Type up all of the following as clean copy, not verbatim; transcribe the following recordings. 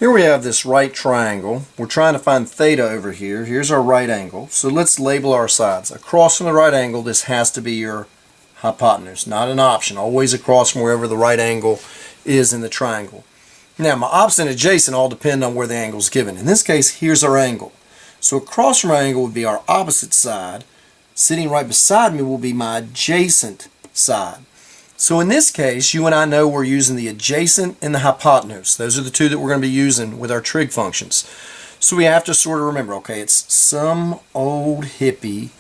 Here we have this right triangle. We're trying to find theta over here. Here's our right angle. So let's label our sides. Across from the right angle, this has to be your hypotenuse, not an option. Always across from wherever the right angle is in the triangle. Now, my opposite and adjacent all depend on where the angle is given. In this case, here's our angle. So across from our angle would be our opposite side. Sitting right beside me will be my adjacent side. So in this case, you and I know we're using the adjacent and the hypotenuse. Those are the two that we're going to be using with our trig functions. So we have to sort of remember, okay, it's some old hippie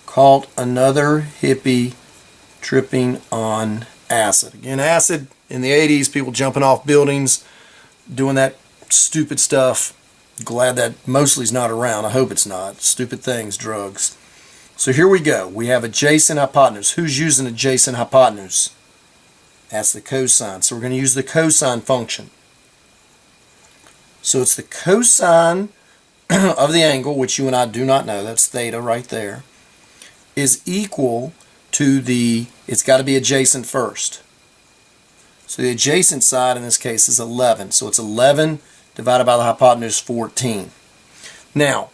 caught another hippie tripping on acid. Again, acid in the 80s, people jumping off buildings, doing that stupid stuff. Glad that mostly is not around. I hope it's not. Stupid things, drugs. So here we go. We have adjacent hypotenuse. Who's using adjacent hypotenuse? That's the cosine. So we're going to use the cosine function. So it's the cosine of the angle, which you and I do not know, that's theta right there, is equal to the, it's got to be adjacent first. So the adjacent side in this case is 11. So it's 11 divided by the hypotenuse, 14. Now,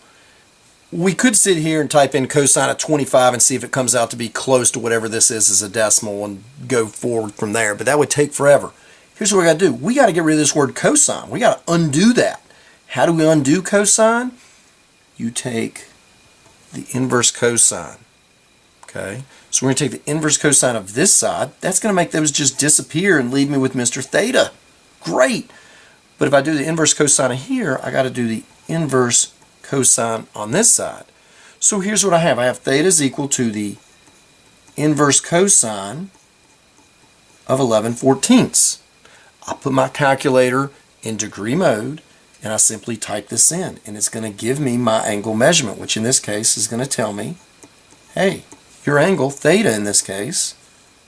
we could sit here and type in cosine of 25 and see if it comes out to be close to whatever this is as a decimal and go forward from there, but that would take forever. Here's what we got to do. We got to get rid of this word cosine. We got to undo that. How do we undo cosine? You take the inverse cosine. Okay? So we're going to take the inverse cosine of this side. That's going to make those just disappear and leave me with Mr. Theta. Great. But if I do the inverse cosine of here, I got to do the inverse cosine on this side. So here's what I have. I have theta is equal to the inverse cosine of 11/14. I put my calculator in degree mode and I simply type this in, and it's going to give me my angle measurement, which in this case is going to tell me, hey, your angle, theta in this case,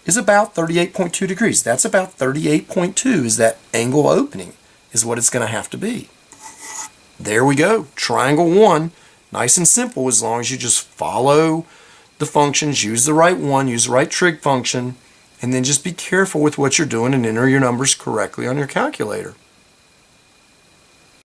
is about 38.2 degrees. That's about 38.2 is that angle opening, is what it's going to have to be. There we go. Triangle 1. Nice and simple as long as you just follow the functions, use the right one, use the right trig function, and then just be careful with what you're doing and enter your numbers correctly on your calculator.